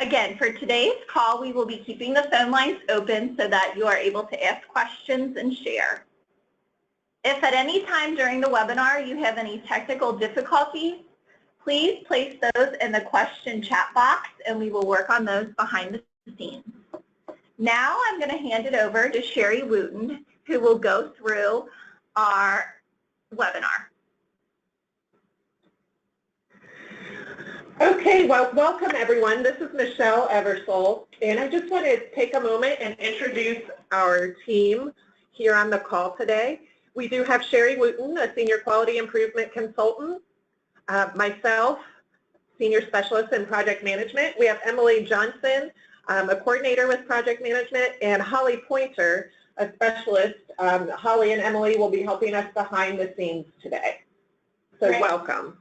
Again, for today's call, we will be keeping the phone lines open so that you are able to ask questions and share. If at any time during the webinar you have any technical difficulties, please place those in the question chat box and we will work on those behind the scenes. Now I'm going to hand it over to Sherry Wooten, who will go through our webinar. Okay, well, welcome everyone. This is Michelle Eversole, and I just want to take a moment and introduce our team here on the call today. We do have Sherry Wooten, a Senior Quality Improvement Consultant, myself, Senior Specialist in Project Management. We have Emily Johnson, a Coordinator with Project Management, and Holly Pointer, a Specialist. Holly and Emily will be helping us behind the scenes today. So Great. Welcome.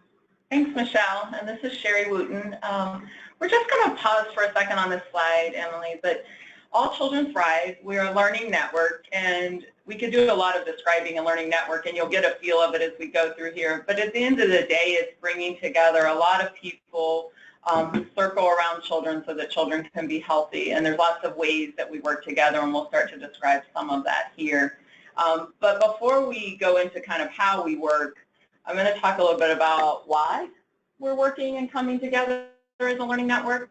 Thanks, Michelle. And this is Sherry Wooten. We're just going to pause for a second on this slide, Emily, but All Children Thrive, we're a learning network, and we could do a lot of describing a learning network, and you'll get a feel of it as we go through here. But at the end of the day, it's bringing together a lot of people who circle around children so that children can be healthy. And there's lots of ways that we work together, and we'll start to describe some of that here. But before we go into kind of how we work, I'm going to talk a little bit about why we're working and coming together as a learning network.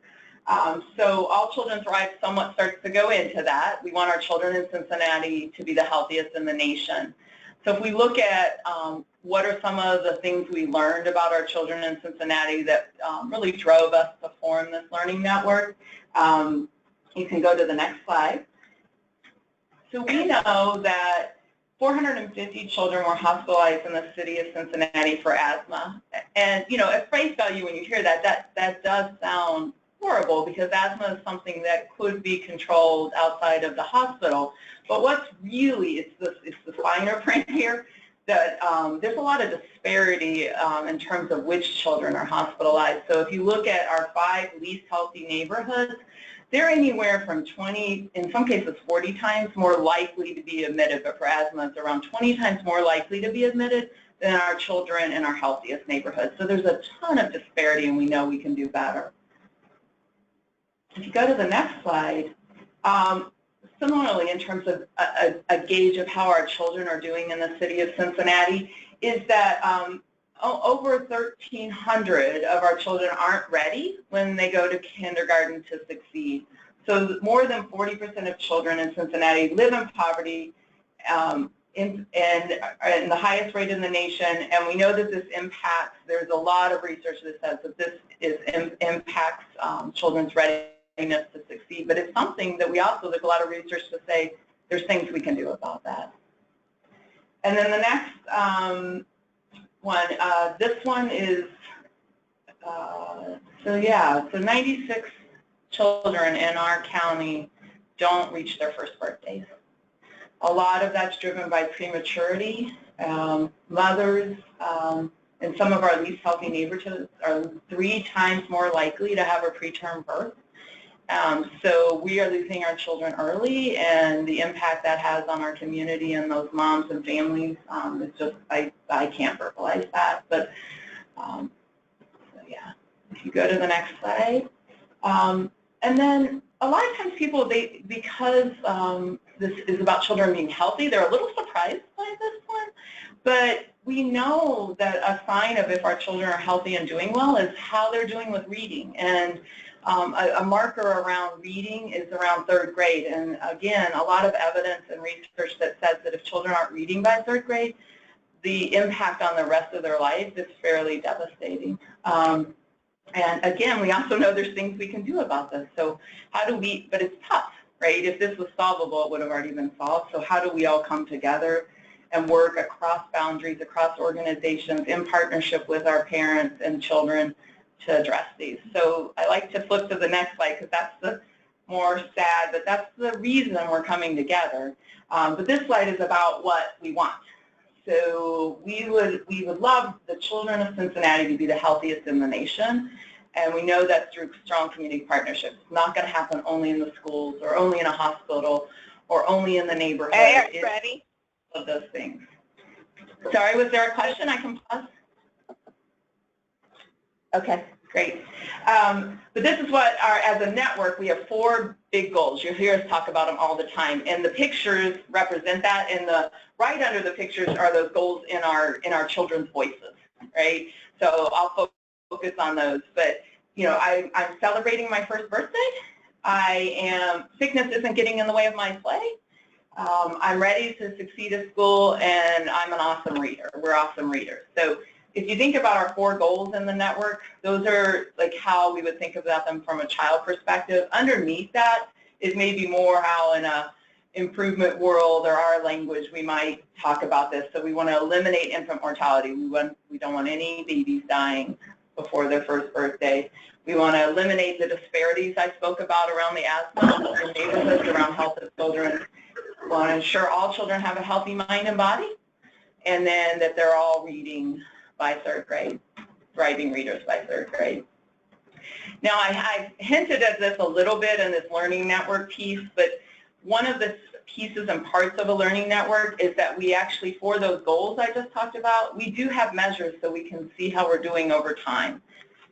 So All Children Thrive somewhat starts to go into that. We want our children in Cincinnati to be the healthiest in the nation. So if we look at what are some of the things we learned about our children in Cincinnati that really drove us to form this learning network, you can go to the next slide. So we know that 450 children were hospitalized in the city of Cincinnati for asthma. And, you know, at face value, when you hear that, that does sound horrible because asthma is something that could be controlled outside of the hospital. But what's really, it's the finer print here, that there's a lot of disparity in terms of which children are hospitalized. So if you look at our 5 least healthy neighborhoods, they're anywhere from 20, in some cases 40 times more likely to be admitted, but for asthma it's around 20 times more likely to be admitted than our children in our healthiest neighborhoods. So there's a ton of disparity and we know we can do better. If you go to the next slide, similarly in terms of a gauge of how our children are doing in the city of Cincinnati is that over 1,300 of our children aren't ready when they go to kindergarten to succeed. So more than 40% of children in Cincinnati live in poverty and the highest rate in the nation. And we know that this impacts, there's a lot of research that says that this impacts children's readiness to succeed. But it's something that we also, there's a lot of research to say there's things we can do about that. And then the next one, this one is, so 96 children in our county don't reach their first birthdays. A lot of that's driven by prematurity. Mothers in some of our least healthy neighborhoods are 3 times more likely to have a preterm birth. So we are losing our children early, and the impact that has on our community and those moms and families, it's just, I can't verbalize that. But so yeah, if you go to the next slide. And then a lot of times people, because this is about children being healthy, they're a little surprised by this one. But we know that a sign of if our children are healthy and doing well is how they're doing with reading. And a marker around reading is around 3rd grade. And again, a lot of evidence and research that says that if children aren't reading by 3rd grade, the impact on the rest of their life is fairly devastating. And again, we also know there's things we can do about this. So how do we, but it's tough, right? If this was solvable, it would have already been solved. So how do we all come together and work across boundaries, across organizations, in partnership with our parents and children to address these? So I like to flip to the next slide because that's the more sad, but that's the reason we're coming together. But this slide is about what we want. So we would love the children of Cincinnati to be the healthiest in the nation, and we know that's through strong community partnerships. It's not going to happen only in the schools or only in a hospital or only in the neighborhood. Hey, are you ready? Of those things. Sorry, was there a question? I can pause. Okay, Great. But this is what as a network, we have 4 big goals. You'll hear us talk about them all the time. And the pictures represent that. And right under the pictures are those goals in our children's voices, right? So I'll focus on those. But, you know, I'm celebrating my first birthday. Sickness isn't getting in the way of my play. I'm ready to succeed at school, and I'm an awesome reader. We're awesome readers. So if you think about our 4 goals in the network, those are like how we would think about them from a child perspective. Underneath that is maybe more how in a improvement world or our language we might talk about this. So we want to eliminate infant mortality. We don't want any babies dying before their first birthday. We want to eliminate the disparities I spoke about around the asthma in neighborhoods around health of children. We want to ensure all children have a healthy mind and body, and then that they're all reading by 3rd grade, thriving readers by 3rd grade. Now, I hinted at this a little bit in this learning network piece, but one of the pieces and parts of a learning network is that we actually, for those goals I just talked about, we do have measures so we can see how we're doing over time.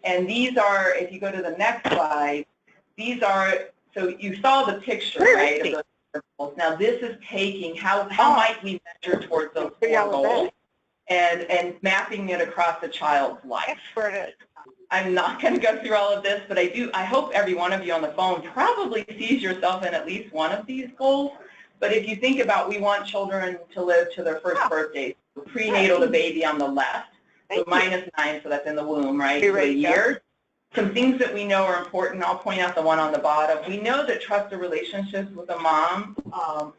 And these are, if you go to the next slide, these are, so you saw the picture, right, of those goals. Now, this is taking how might we measure towards those 4 goals and mapping it across a child's life. I'm not going to go through all of this, but I hope every one of you on the phone probably sees yourself in at least one of these goals. But if you think about, we want children to live to their first birthday, so prenatal to baby on the left, so -9, so that's in the womb, right, for a year. Some things that we know are important, I'll point out the one on the bottom. We know that trusted relationships with a mom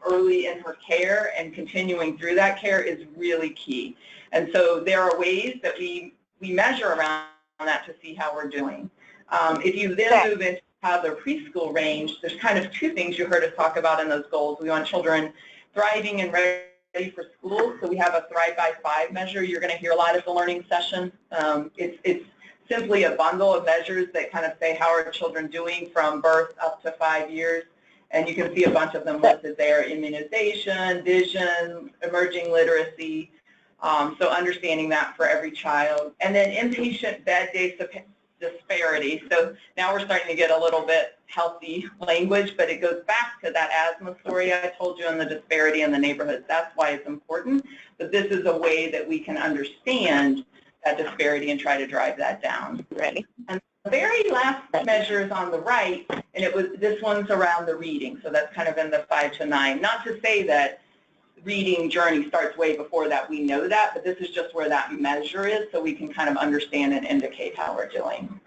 early in her care and continuing through that care is really key. And so there are ways that we measure around that to see how we're doing. If you then move into toddler preschool range, there's kind of 2 things you heard us talk about in those goals. We want children thriving and ready for school, so we have a Thrive by 5 measure. You're going to hear a lot at the learning session. It's simply a bundle of measures that kind of say how are children doing from birth up to 5 years. And you can see a bunch of them listed there: immunization, vision, emerging literacy. So understanding that for every child. And then inpatient bed day disparity. So now we're starting to get a little bit healthy language, but it goes back to that asthma story I told you and the disparity in the neighborhoods. That's why it's important. But this is a way that we can understand that disparity and try to drive that down. Ready? And the very last measure is on the right, and this one's around the reading. So that's kind of in the 5 to 9. Not to say that reading journey starts way before that, we know that, but this is just where that measure is so we can kind of understand and indicate how we're doing.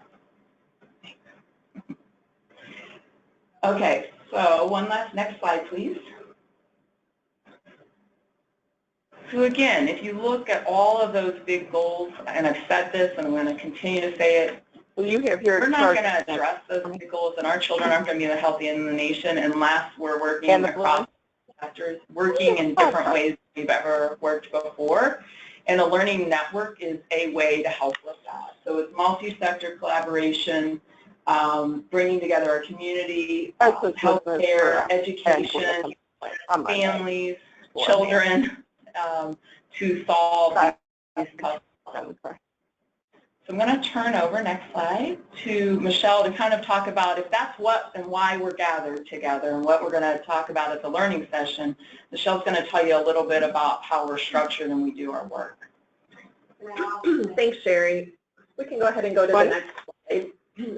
Okay, so next slide, please. So again, if you look at all of those big goals, and I've said this and I'm going to continue to say it, we're not going to address those big goals, and our children aren't going to be the healthiest in the nation unless we're working across sectors, working in different ways than we've ever worked before. And a learning network is a way to help with that. So it's multi-sector collaboration, bringing together our community, healthcare, education, families, children, to solve these problems. So I'm going to turn over, next slide, to Michelle to kind of talk about if that's what and why we're gathered together and what we're going to talk about at the learning session. Michelle's going to tell you a little bit about how we're structured and we do our work. Thanks, Sherry. We can go ahead and go to the next slide.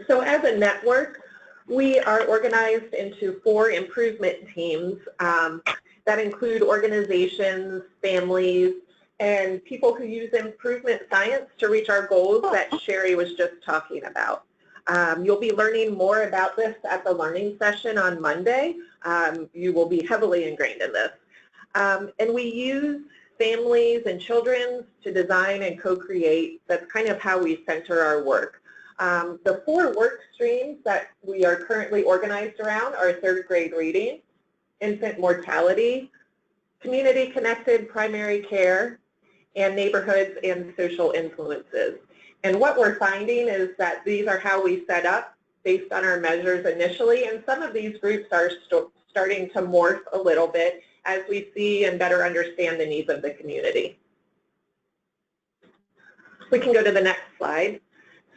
So as a network, we are organized into 4 improvement teams that include organizations, families, and people who use improvement science to reach our goals that Sherry was just talking about. You'll be learning more about this at the learning session on Monday. You will be heavily ingrained in this. And we use families and children to design and co-create. That's kind of how we center our work. The 4 work streams that we are currently organized around are 3rd grade reading, infant mortality, community-connected primary care, and neighborhoods and social influences. And what we're finding is that these are how we set up based on our measures initially, and some of these groups are starting to morph a little bit as we see and better understand the needs of the community. We can go to the next slide.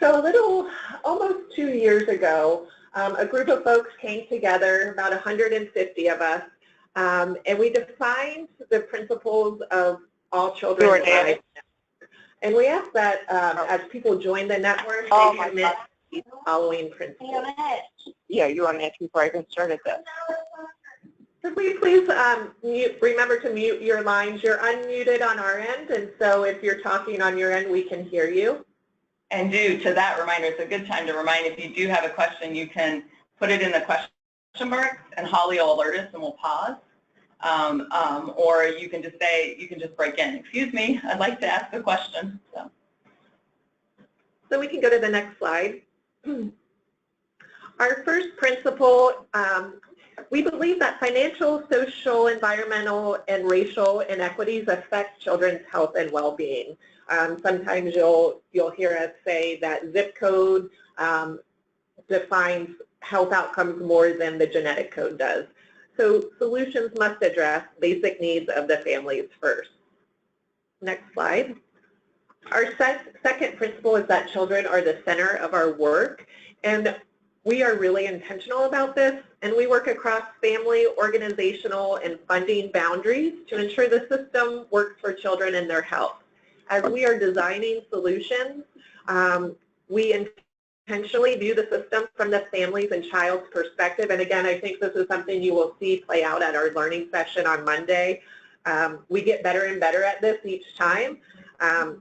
So almost 2 years ago, a group of folks came together, about 150 of us, and we defined the principles of All Children Thrive. And we asked that as people join the network, they commit to these following principles. Yeah, you want to ask before I even started this. Could we please remember to mute your lines? You're unmuted on our end, and so if you're talking on your end, we can hear you. And to that reminder, it's a good time to remind if you do have a question, you can put it in the question marks, and Holly will alert us and we'll pause. Or you can just say, you can just break in. Excuse me, I'd like to ask a question. So we can go to the next slide. Our first principle, we believe that financial, social, environmental, and racial inequities affect children's health and well-being. Sometimes you'll hear us say that zip code defines health outcomes more than the genetic code does. So solutions must address basic needs of the families first. Next slide. Our second principle is that children are the center of our work, and we are really intentional about this, and we work across family, organizational, and funding boundaries to ensure the system works for children and their health. As we are designing solutions, we intentionally view the system from the family's and child's perspective. And again, I think this is something you will see play out at our learning session on Monday. We get better and better at this each time.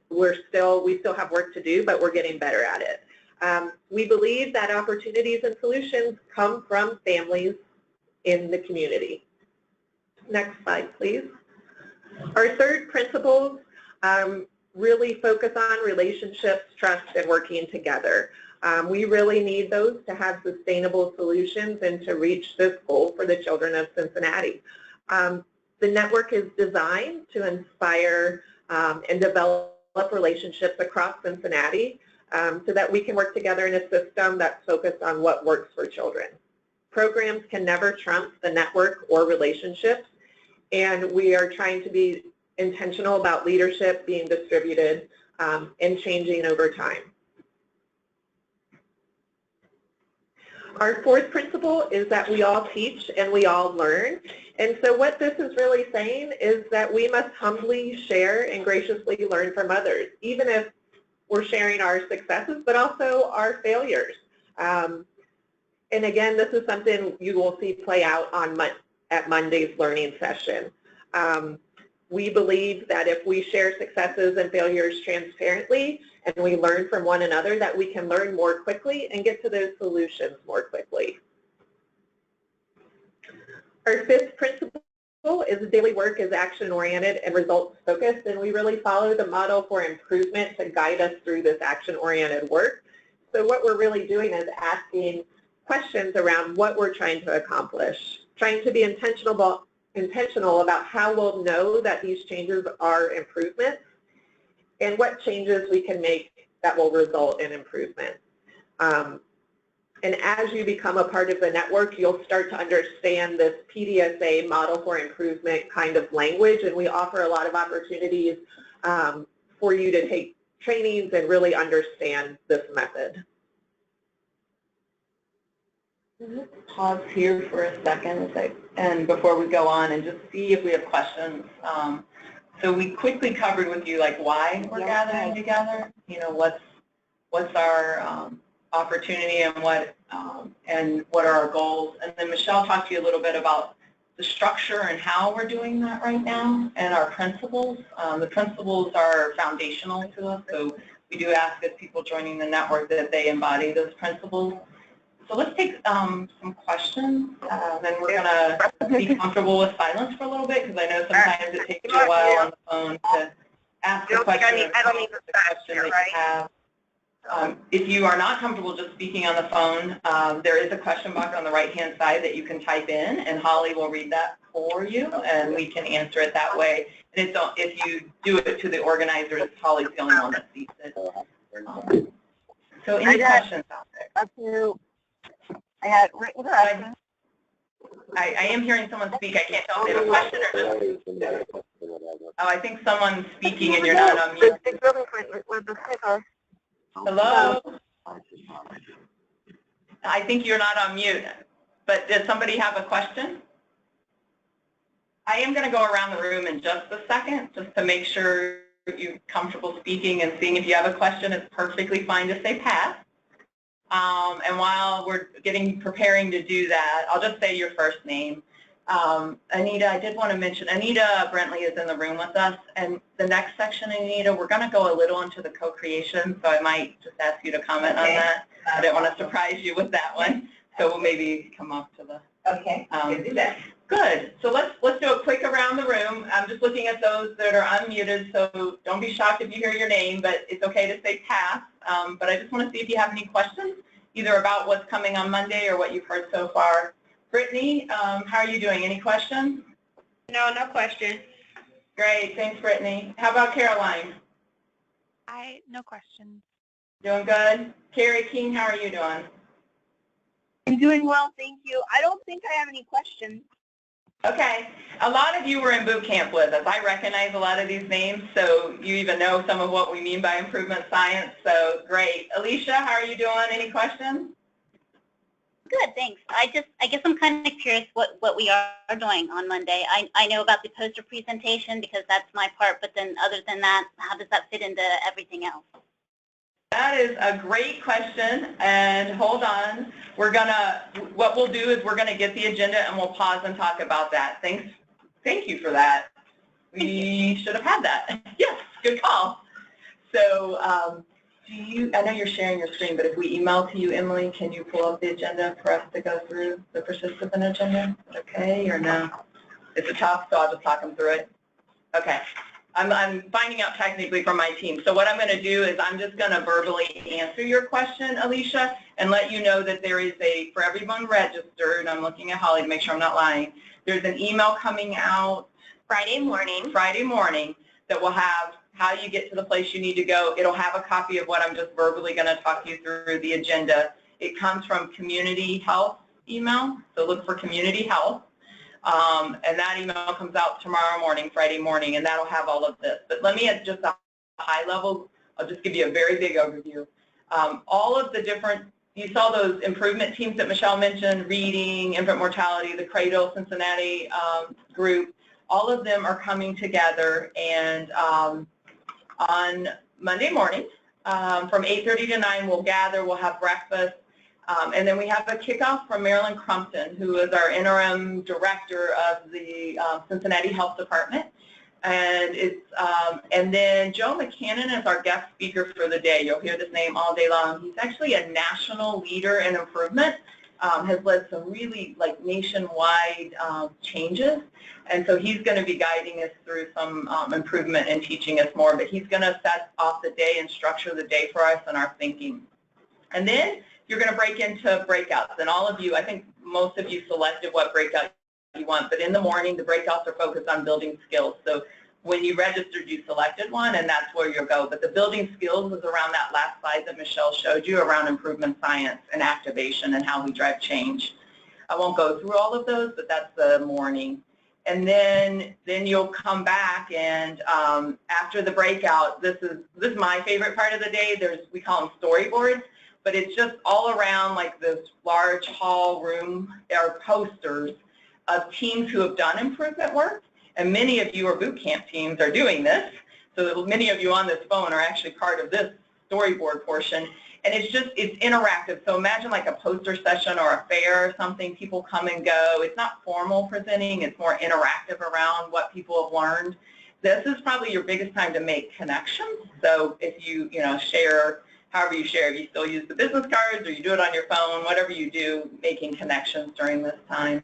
We still have work to do, but we're getting better at it. We believe that opportunities and solutions come from families in the community. Next slide, please. Our third principle really focus on relationships, trust, and working together. We really need those to have sustainable solutions and to reach this goal for the children of Cincinnati. The network is designed to inspire and develop relationships across Cincinnati so that we can work together in a system that's focused on what works for children. Programs can never trump the network or relationships, and we are trying to be intentional about leadership being distributed and changing over time. Our fourth principle is that we all teach and we all learn. And so what this is really saying is that we must humbly share and graciously learn from others, even if we're sharing our successes, but also our failures. And again, this is something you will see play out at Monday's learning session. We believe that if we share successes and failures transparently and we learn from one another, that we can learn more quickly and get to those solutions more quickly. Our fifth principle is daily work is action-oriented and results-focused, and we really follow the model for improvement to guide us through this action-oriented work. So what we're really doing is asking questions around what we're trying to accomplish, trying to be intentional about how we'll know that these changes are improvements and what changes we can make that will result in improvement. And as you become a part of the network, you'll start to understand this PDSA model for improvement kind of language, and we offer a lot of opportunities for you to take trainings and really understand this method. Pause here for a second and before we go on and just see if we have questions. So we quickly covered with you like why we're gathering together, you know, what's our opportunity and what are our goals. And then Michelle talked to you a little bit about the structure and how we're doing that right now and our principles. The principles are foundational to us, so we do ask as people joining the network that they embody those principles. So let's take some questions, then we're going to be comfortable with silence for a little bit because I know sometimes it takes you a while on the phone to ask a question. I don't need the question that you have. If you are not comfortable just speaking on the phone, there is a question box on the right-hand side that you can type in, and Holly will read that for you, and we can answer it that way. And if you do it to the organizers, Holly's the only one that sees it. So any questions out there? I had written questions. I am hearing someone speak. I can't tell if they have a question or just... Oh, I think someone's speaking and you're not on mute. Hello? I think you're not on mute, but does somebody have a question? I am going to go around the room in just a second, just to make sure you're comfortable speaking and seeing if you have a question. It's perfectly fine to say pass. And while we're preparing to do that, I'll just say your first name. Anita, I did want to mention, Anita Brentley is in the room with us, and the next section, Anita, we're going to go a little into the co-creation, so I might just ask you to comment on that. I didn't want to surprise you with that one, so we'll maybe come up to the... Okay, do that. Good. So let's do a quick around the room. I'm just looking at those that are unmuted, so don't be shocked if you hear your name, but it's okay to say pass. But I just want to see if you have any questions, either about what's coming on Monday or what you've heard so far. Brittany, how are you doing? Any questions? No questions. Great. Thanks, Brittany. How about Caroline? No questions. Doing good. Carrie King, how are you doing? I'm doing well, thank you. I don't think I have any questions. Okay. A lot of you were in boot camp with us. I recognize a lot of these names, so you even know some of what we mean by improvement science, so great. Alicia, how are you doing? Any questions? Good, thanks. I guess I'm kind of curious what we are doing on Monday. I know about the poster presentation because that's my part, but then other than that, how does that fit into everything else? That is a great question, and hold on. What we'll do is we're gonna get the agenda and we'll pause and talk about that. Thank you for that. We should have had that. Yes, good call. So I know you're sharing your screen, but if we email to you, Emily, can you pull up the agenda for us to go through the participant agenda? Okay, or no? It's a tough, so I'll just talk them through it. Okay. I'm finding out technically from my team. So what I'm going to do is I'm just going to verbally answer your question, Alicia, and let you know that there is for everyone registered, I'm looking at Holly to make sure I'm not lying, there's an email coming out Friday morning that will have how you get to the place you need to go. It'll have a copy of what I'm just verbally going to talk you through the agenda. It comes from Community Health email, so look for Community Health. And that email comes out tomorrow morning, Friday morning, and that'll have all of this. But let me at just a high level, I'll just give you a very big overview. All of the different, you saw those improvement teams that Michelle mentioned, reading, infant mortality, the Cradle, Cincinnati group, all of them are coming together, and on Monday morning from 8:30 to 9 we'll gather, we'll have breakfast. And then we have a kickoff from Marilyn Crumpton, who is our interim director of the Cincinnati Health Department. And and then Joe McCannon is our guest speaker for the day. You'll hear this name all day long. He's actually a national leader in improvement, has led some really nationwide changes. And so he's going to be guiding us through some improvement and teaching us more. But he's going to set off the day and structure the day for us and our thinking. And then you're going to break into breakouts, and all of you, I think most of you selected what breakout you want, but in the morning the breakouts are focused on building skills. So when you registered, you selected one, and that's where you'll go. But the building skills is around that last slide that Michelle showed you around improvement science and activation and how we drive change. I won't go through all of those, but that's the morning. And then you'll come back, and after the breakout, this is my favorite part of the day. We call them storyboards. But it's just all around this large hall room or posters of teams who have done improvement work, and many of you are boot camp teams are doing this, so many of you on this phone are actually part of this storyboard portion, and it's interactive. So imagine like a poster session or a fair or something, people come and go. It's not formal presenting, it's more interactive around what people have learned. This is probably your biggest time to make connections, so if you share, however you share, if you still use the business cards or you do it on your phone, whatever you do, making connections during this time.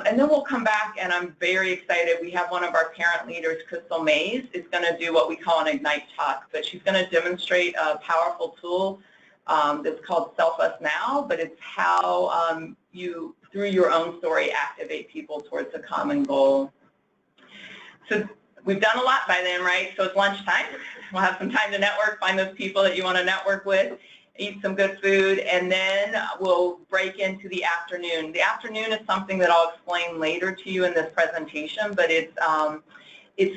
And then we'll come back, and I'm very excited. We have one of our parent leaders, Crystal Mays, is going to do what we call an Ignite talk, but she's going to demonstrate a powerful tool that's called Self Us Now, but it's how you, through your own story, activate people towards a common goal. So we've done a lot by then, right? So it's lunchtime. We'll have some time to network, find those people that you want to network with, eat some good food, and then we'll break into the afternoon. The afternoon is something that I'll explain later to you in this presentation, but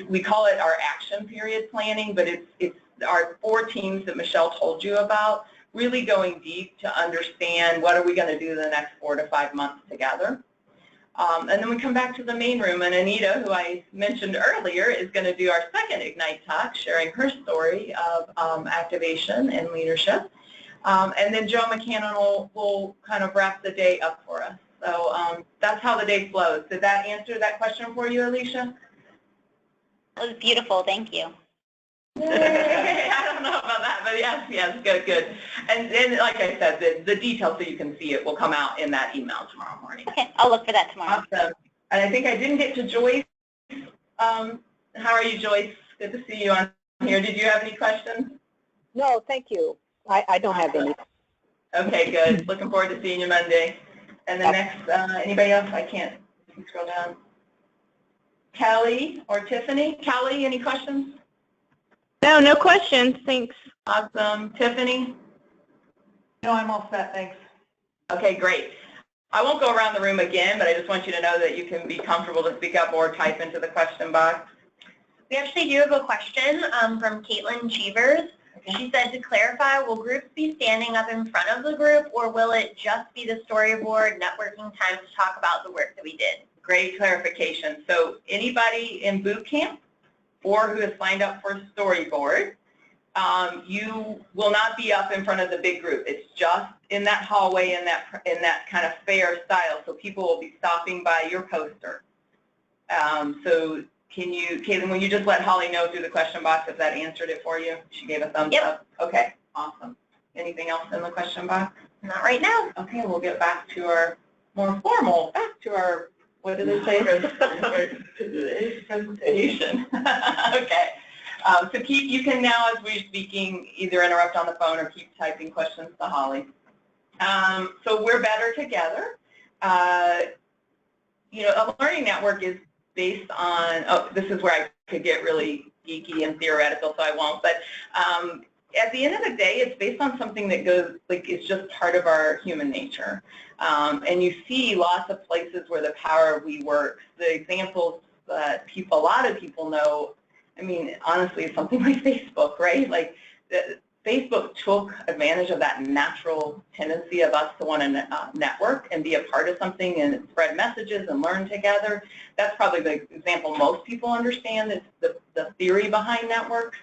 we call it our action period planning, but it's our 4 teams that Michelle told you about. really going deep to understand what are we going to do the next 4 to 5 months together. And then we come back to the main room, and Anita, who I mentioned earlier, is going to do our second Ignite talk, sharing her story of activation and leadership. And then Joe McCannon will kind of wrap the day up for us. So that's how the day flows. Did that answer that question for you, Alicia? It was beautiful. Thank you. I don't know about that, but yes, good. And like I said, the details so you can see it will come out in that email tomorrow morning. Okay, I'll look for that tomorrow. Awesome. And I think I didn't get to Joyce. How are you, Joyce? Good to see you on here. Did you have any questions? No, thank you. I don't have any. Okay, good. Looking forward to seeing you Monday. And the next, anybody else? I can't scroll down. Kelly or Tiffany? Kelly, any questions? No, no questions. Thanks. Awesome. Tiffany? No, I'm all set, thanks. Okay, great. I won't go around the room again, but I just want you to know that you can be comfortable to speak up or type into the question box. We actually do have a question from Caitlin Cheevers. She said, to clarify, will groups be standing up in front of the group, or will it just be the storyboard networking time to talk about the work that we did? Great clarification. So anybody in boot camp or who has signed up for storyboard, you will not be up in front of the big group. It's just in that hallway in that kind of fair style. So people will be stopping by your poster. So can you, Caitlin, will you just let Holly know through the question box if that answered it for you? She gave a thumbs up. Okay, awesome. Anything else in the question box? Not right now. Okay, we'll get back to our more formal, what do they say? Presentation. Okay. So you can now, as we're speaking, either interrupt on the phone or keep typing questions to Holly. So we're better together. You know, a learning network is based on, this is where I could get really geeky and theoretical, so I won't, but at the end of the day, it's based on something that goes, like, it's just part of our human nature. And you see lots of places where the power of we works. The examples that a lot of people know, I mean, honestly, it's something like Facebook, right? Like, Facebook took advantage of that natural tendency of us to want to network and be a part of something and spread messages and learn together. That's probably the example most people understand, is the theory behind networks.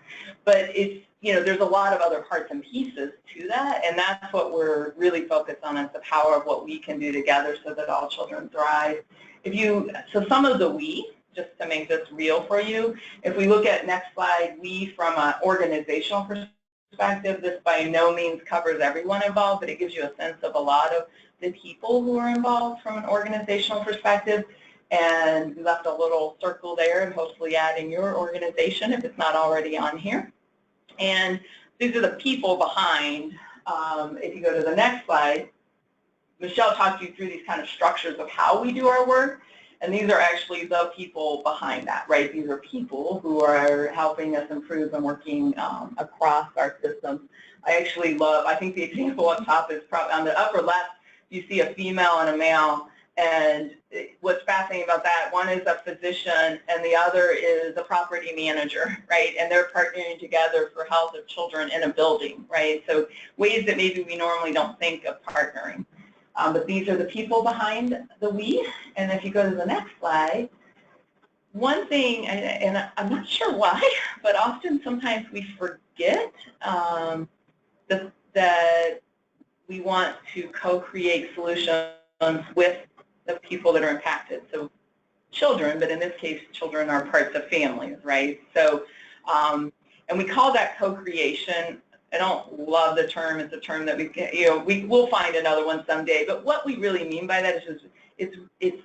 But it's, you know, there's a lot of other parts and pieces to that, and that's what we're really focused on, is the power of what we can do together so that all children thrive. So some of the we, just to make this real for you, if we look at next slide, we from an organizational perspective, this by no means covers everyone involved, but it gives you a sense of a lot of the people who are involved from an organizational perspective. And we left a little circle there, and hopefully add in your organization if it's not already on here. And these are the people behind. If you go to the next slide, Michelle talked you through these kind of structures of how we do our work. And these are actually the people behind that, right? These are people who are helping us improve and working across our systems. I actually love, I think the example up top is probably on the upper left, you see a female and a male. And what's fascinating about that, one is a physician and the other is a property manager, right? And they're partnering together for health of children in a building, right? So ways that maybe we normally don't think of partnering. But these are the people behind the we. And if you go to the next slide, one thing, and I'm not sure why, but often sometimes we forget that we want to co-create solutions with the people that are impacted. So children, but in this case, children are parts of families, right? So, and we call that co-creation. I don't love the term. It's a term that we will find another one someday. But what we really mean by that is just it's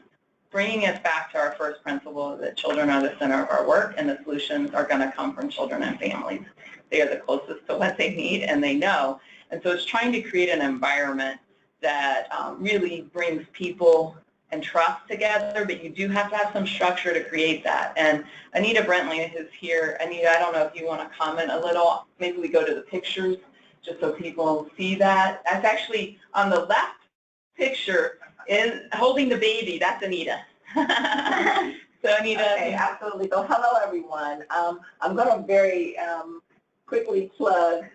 bringing us back to our first principle that children are the center of our work, and the solutions are going to come from children and families. They are the closest to what they need, and they know. And so it's trying to create an environment that really brings people and trust together, but you do have to have some structure to create that. And Anita Brentley is here. Anita, I don't know if you want to comment a little. Maybe we go to the pictures just so people see that. That's actually on the left picture, holding the baby. That's Anita. So Anita. Okay, absolutely. So hello, everyone. I'm going to very quickly plug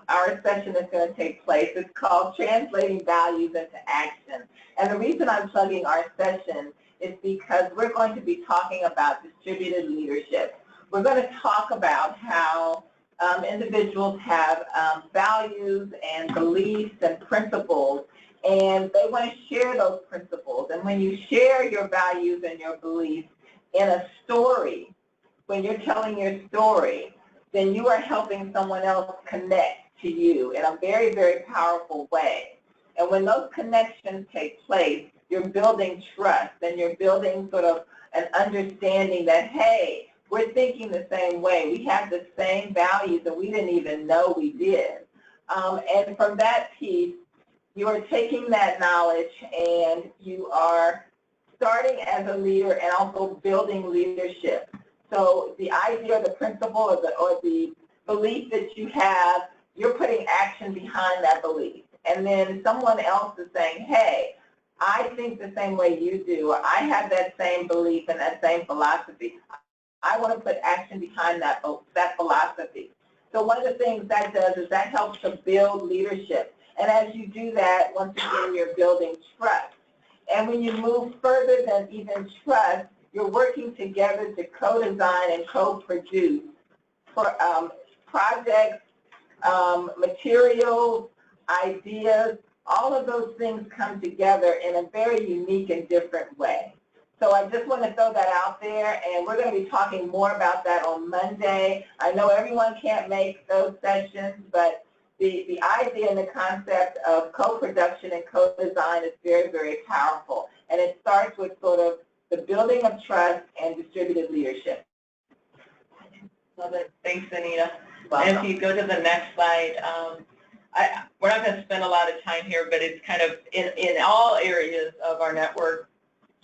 our session that's going to take place. It's called Translating Values into Action. And the reason I'm plugging our session is because we're going to be talking about distributed leadership. We're going to talk about how individuals have values and beliefs and principles, and they want to share those principles. And when you share your values and your beliefs in a story, when you're telling your story, then you are helping someone else connect to you in a very, very powerful way. And when those connections take place, you're building trust and you're building sort of an understanding that, hey, we're thinking the same way. We have the same values and we didn't even know we did. And from that piece, you are taking that knowledge and you are starting as a leader and also building leadership. So the idea or the principle or the belief that you have, you're putting action behind that belief. And then someone else is saying, hey, I think the same way you do, or I have that same belief and that same philosophy. I want to put action behind that philosophy. So one of the things that does is that helps to build leadership. And as you do that, once again, you're building trust. And when you move further than even trust, you're working together to co-design and co-produce for projects, materials, ideas. All of those things come together in a very unique and different way. So I just want to throw that out there, and we're going to be talking more about that on Monday. I know everyone can't make those sessions, but the idea and the concept of co-production and co-design is very, very powerful. And it starts with sort of the building of trust and distributed leadership. Love it. Thanks, Anita. And if you go to the next slide, we're not going to spend a lot of time here, but it's kind of in all areas of our network,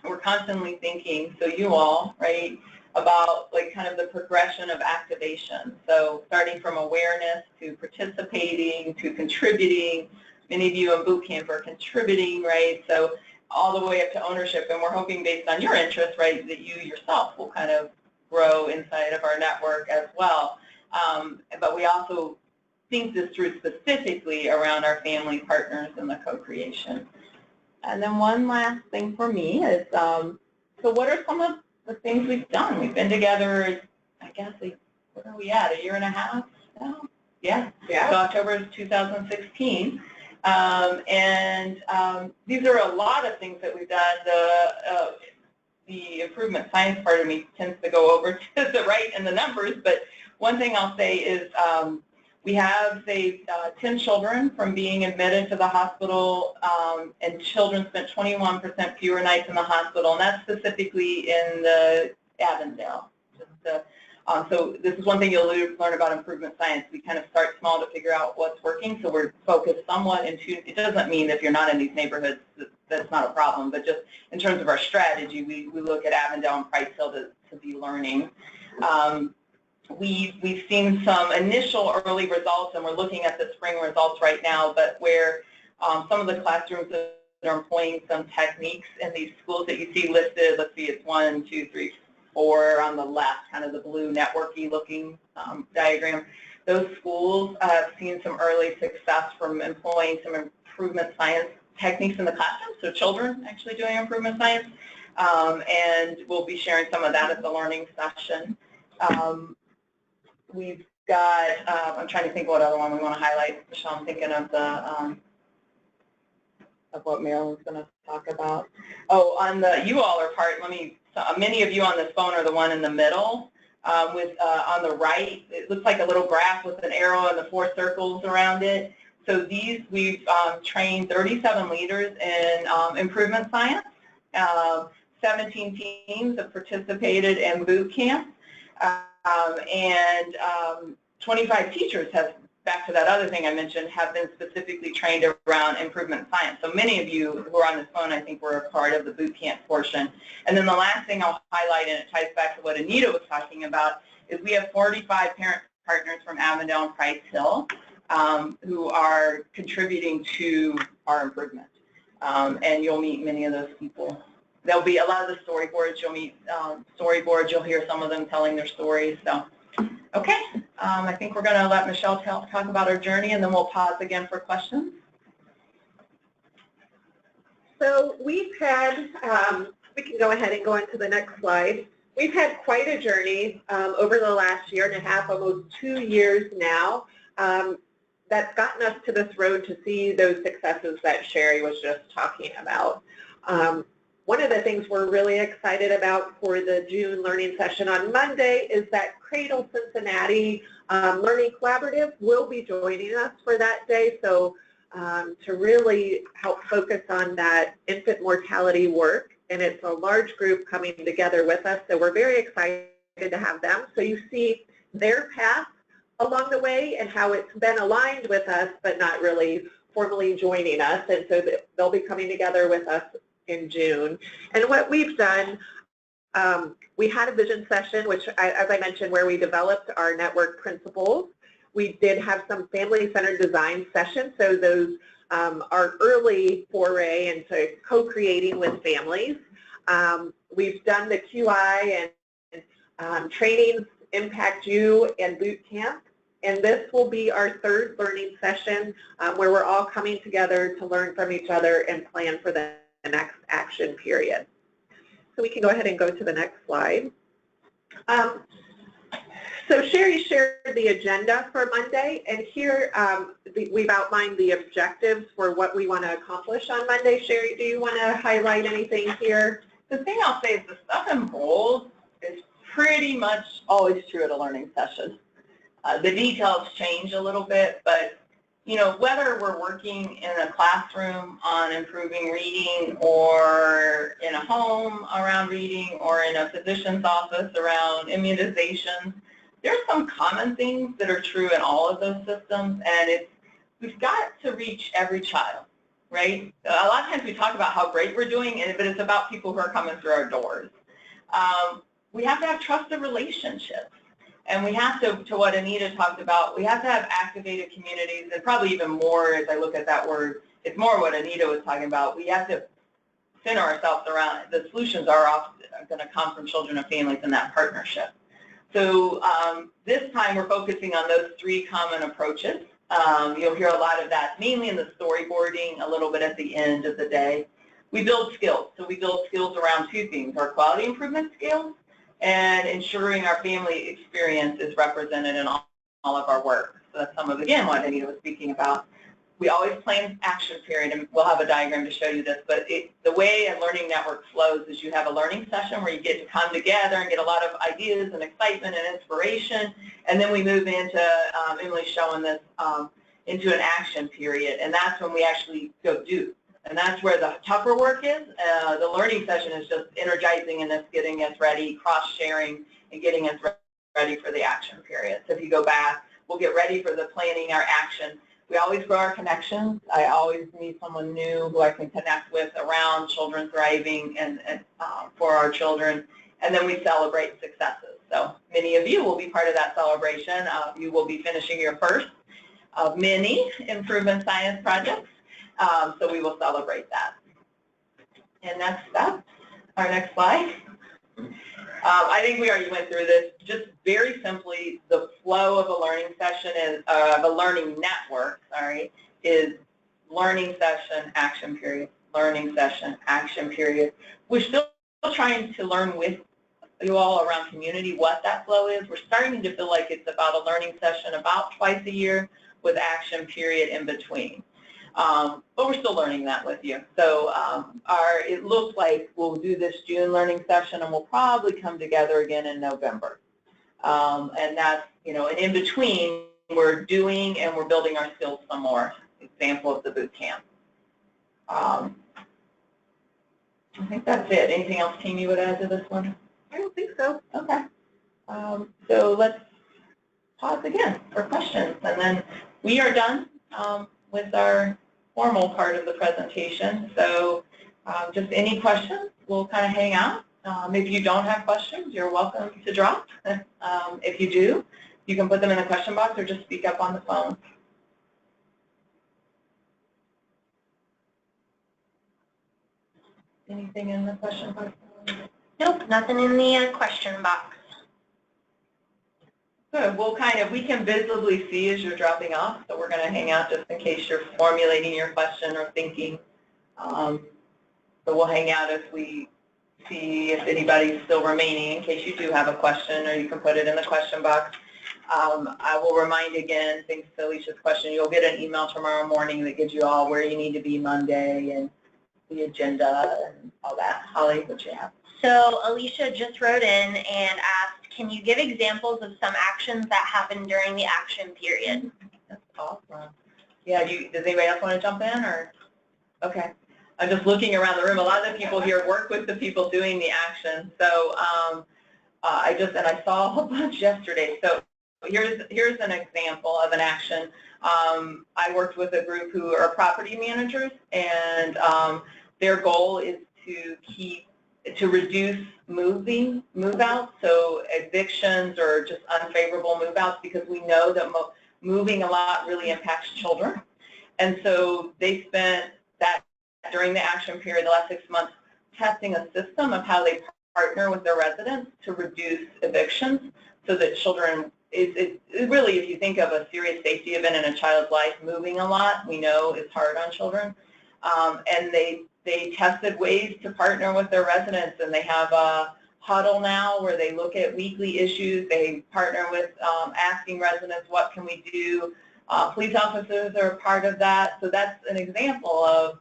we're constantly thinking, so you all, right, about like kind of the progression of activation. So starting from awareness to participating to contributing. Many of you in boot camp are contributing, right? So all the way up to ownership, and we're hoping based on your interest, right, that you yourself will kind of grow inside of our network as well. But we also think this through specifically around our family partners and the co-creation. And then one last thing for me is, so what are some of the things we've done? We've been together, I guess, what are we at, a year and a half now? Yeah. So October 2016. These are a lot of things that we've done. The improvement science part of me tends to go over to the right in the numbers, but one thing I'll say is we have saved 10 children from being admitted to the hospital, and children spent 21% fewer nights in the hospital, and that's specifically in the Avondale. So this is one thing you'll learn about improvement science. We kind of start small to figure out what's working, so we're focused somewhat into, it doesn't mean if you're not in these neighborhoods that's not a problem, but just in terms of our strategy, we look at Avondale and Price Hill to be learning. We've seen some initial early results, and we're looking at the spring results right now, but where some of the classrooms that are employing some techniques in these schools that you see listed, let's see, it's 1, 2, 3, 4 on the left, kind of the blue networky looking diagram. Those schools have seen some early success from employing some improvement science techniques in the classroom, so children actually doing improvement science, and we'll be sharing some of that at the learning session. We've got, I'm trying to think what other one we want to highlight. Michelle, I'm thinking of the, of what Marilyn's going to talk about. Oh, on the you all are part, many of you on this phone are the one in the middle. On the right, it looks like a little graph with an arrow and the 4 circles around it. So we've trained 37 leaders in improvement science. 17 teams have participated in boot camp. And 25 teachers have, back to that other thing I mentioned, have been specifically trained around improvement science. So many of you who are on this phone, I think, were a part of the boot camp portion. And then the last thing I'll highlight, and it ties back to what Anita was talking about, is we have 45 parent partners from Avondale and Price Hill who are contributing to our improvement. And you'll meet many of those people. There'll be a lot of the storyboards. You'll meet storyboards. You'll hear some of them telling their stories. So, okay. I think we're going to let Michelle talk about our journey, and then we'll pause again for questions. So we've had, we can go ahead and go into the next slide. We've had quite a journey over the last year and a half, almost 2 years now, that's gotten us to this road to see those successes that Sherry was just talking about. One of the things we're really excited about for the June learning session on Monday is that Cradle Cincinnati Learning Collaborative will be joining us for that day. So to really help focus on that infant mortality work, and it's a large group coming together with us, so we're very excited to have them. So you see their path along the way and how it's been aligned with us but not really formally joining us, and so they'll be coming together with us in June. And what we've done, we had a vision session, which, as I mentioned, where we developed our network principles. We did have some family-centered design sessions, so those are early foray into co-creating with families. We've done the QI and trainings, Impact You, and boot camp, and this will be our third learning session where we're all coming together to learn from each other and plan for the next action period. So we can go ahead and go to the next slide. So Sherry shared the agenda for Monday, and here we've outlined the objectives for what we want to accomplish on Monday. Sherry, do you want to highlight anything here? The thing I'll say is the stuff in bold is pretty much always true at a learning session. The details change a little bit, but you know, whether we're working in a classroom on improving reading, or in a home around reading, or in a physician's office around immunizations, there's some common things that are true in all of those systems, and we've got to reach every child, right? A lot of times we talk about how great we're doing, but it's about people who are coming through our doors. We have to have trusted relationships, and we have to what Anita talked about, we have to have activated communities, and probably even more as I look at that word, it's more what Anita was talking about. We have to center ourselves around, the solutions are often going to come from children and families in that partnership. So this time we're focusing on those 3 common approaches. You'll hear a lot of that, mainly in the storyboarding, a little bit at the end of the day. We build skills. So we build skills around 2 things, our quality improvement skills and ensuring our family experience is represented in all of our work. So that's some of, again, what Anita was speaking about. We always plan action period, and we'll have a diagram to show you this, but the way a learning network flows is you have a learning session where you get to come together and get a lot of ideas and excitement and inspiration, and then we move into, Emily's showing this, into an action period, and that's when we actually go do. And that's where the tougher work is. The learning session is just energizing and it's getting us ready, cross-sharing, and getting us ready for the action period. So if you go back, we'll get ready for the planning, our action. We always grow our connections. I always need someone new who I can connect with around children thriving and for our children. And then we celebrate successes. So many of you will be part of that celebration. You will be finishing your first of many improvement science projects. So we will celebrate that. And next up, our next slide. I think we already went through this. Just very simply, the flow of a learning session is, of a learning network, sorry, is learning session, action period, learning session, action period. We're still trying to learn with you all around community what that flow is. We're starting to feel like it's about a learning session about twice a year with action period in between. But we're still learning that with you. So it looks like we'll do this June learning session, and we'll probably come together again in November. And that's, you know, and in between, we're doing and we're building our skills some more. Example of the boot camp. I think that's it. Anything else, team, you would add to this one? I don't think so. Okay. So let's pause again for questions, and then we are done with our formal part of the presentation. So just any questions, we'll kind of hang out. If you don't have questions, you're welcome to drop. If you do, you can put them in the question box or just speak up on the phone. Anything in the question box? Nope, nothing in the question box. Good. We can visibly see as you're dropping off, so we're going to hang out just in case you're formulating your question or thinking. So we'll hang out if we see if anybody's still remaining in case you do have a question, or you can put it in the question box. I will remind again, thanks to Alicia's question, you'll get an email tomorrow morning that gives you all where you need to be Monday and the agenda and all that. Holly, what you have? So Alicia just wrote in and asked, can you give examples of some actions that happened during the action period? That's awesome. Yeah, does anybody else want to jump in, or? Okay. I'm just looking around the room. A lot of the people here work with the people doing the action. So I saw a whole bunch yesterday. So here's an example of an action. I worked with a group who are property managers, and their goal is to reduce move-outs, so evictions or just unfavorable move-outs, because we know that moving a lot really impacts children. And so they spent that during the action period, the last 6 months, testing a system of how they partner with their residents to reduce evictions, so that children, it really, if you think of a serious safety event in a child's life, moving a lot, we know is hard on children. And they tested ways to partner with their residents, and they have a huddle now where they look at weekly issues. They partner with asking residents, what can we do? Police officers are a part of that. So that's an example of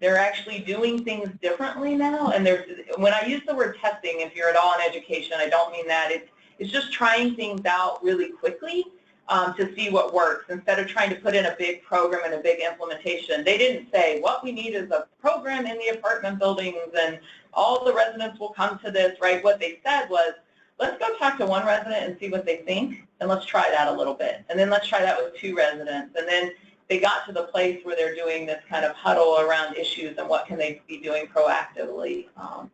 they're actually doing things differently now. And when I use the word testing, if you're at all in education, I don't mean that. It's just trying things out really quickly to see what works, instead of trying to put in a big program and a big implementation. They didn't say, what we need is a program in the apartment buildings and all the residents will come to this, right? What they said was, let's go talk to one resident and see what they think, and let's try that a little bit. And then let's try that with 2 residents. And then they got to the place where they're doing this kind of huddle around issues and what can they be doing proactively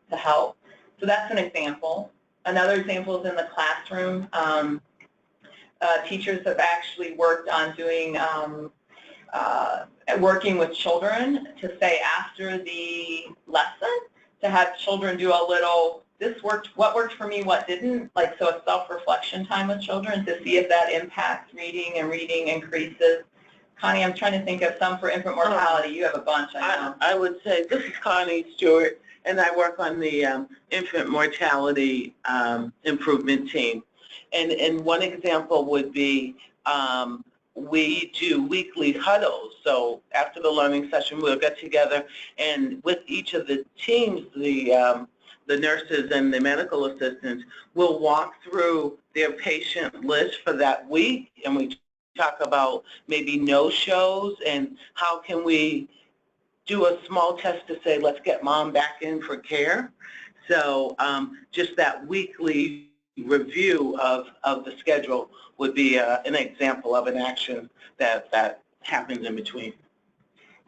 to help. So that's an example. Another example is in the classroom. Teachers have actually worked on doing, working with children to say after the lesson, to have children do a little, this worked, what worked for me, what didn't, like, so a self-reflection time with children to see if that impacts reading, and reading increases. Connie, I'm trying to think of some for infant mortality. You have a bunch, I know. I would say, this is Connie Stewart, and I work on the infant mortality improvement team. And one example would be we do weekly huddles. So after the learning session, we'll get together, and with each of the teams, the nurses and the medical assistants will walk through their patient list for that week, and we talk about maybe no-shows and how can we do a small test to say, let's get mom back in for care. So just that weekly review of the schedule would be an example of an action that happens in between.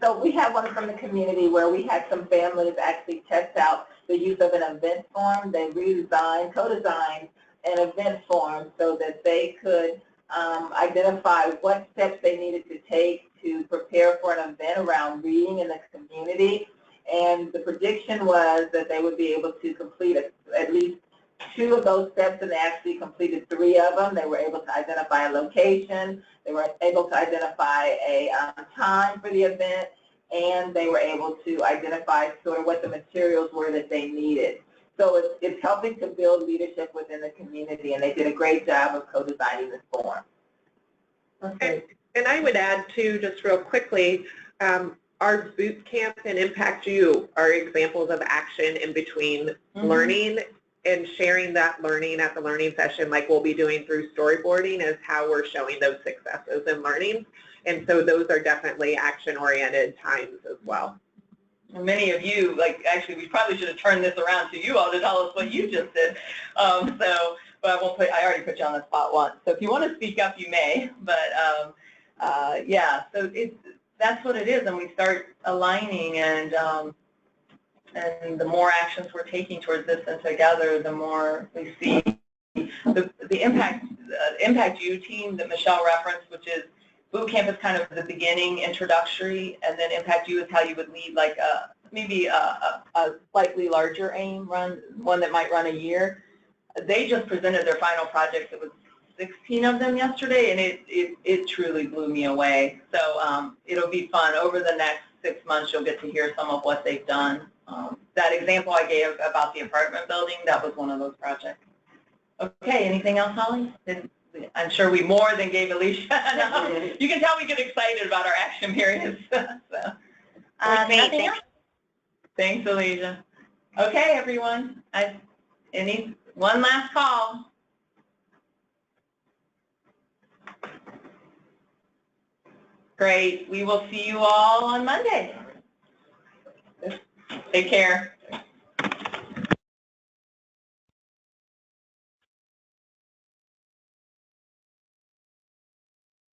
So we have one from the community where we had some families actually test out the use of an event form. They redesigned, co-designed an event form so that they could identify what steps they needed to take to prepare for an event around reading in the community. And the prediction was that they would be able to complete at least 2 of those steps, and they actually completed 3 of them. They were able to identify a location, they were able to identify a time for the event, and they were able to identify sort of what the materials were that they needed. So it's helping to build leadership within the community, and they did a great job of co-designing this form. And I would add, too, just real quickly, our boot camp and Impact U are examples of action in between learning and sharing that learning at the learning session, like we'll be doing through storyboarding, is how we're showing those successes in learning. And so those are definitely action-oriented times as well. And many of you, like, actually, we probably should have turned this around to you all to tell us what you just did. But I won't I already put you on the spot once. So if you want to speak up, you may. But yeah, so that's what it is, and we start aligning, and the more actions we're taking towards this and together, the more we see the Impact U team that Michelle referenced, which is boot camp is kind of the beginning, introductory, and then Impact U is how you would lead like maybe a slightly larger AIM run, one that might run a year. They just presented their final project that was 16 of them yesterday, and it truly blew me away. So it'll be fun. Over the next 6 months, you'll get to hear some of what they've done. That example I gave about the apartment building, that was one of those projects. Okay, anything else, Holly? I'm sure we more than gave Alicia. You can tell we get excited about our action periods. So. Nothing else? Thanks, Alicia. Okay, everyone. One last call. Great. We will see you all on Monday. Take care.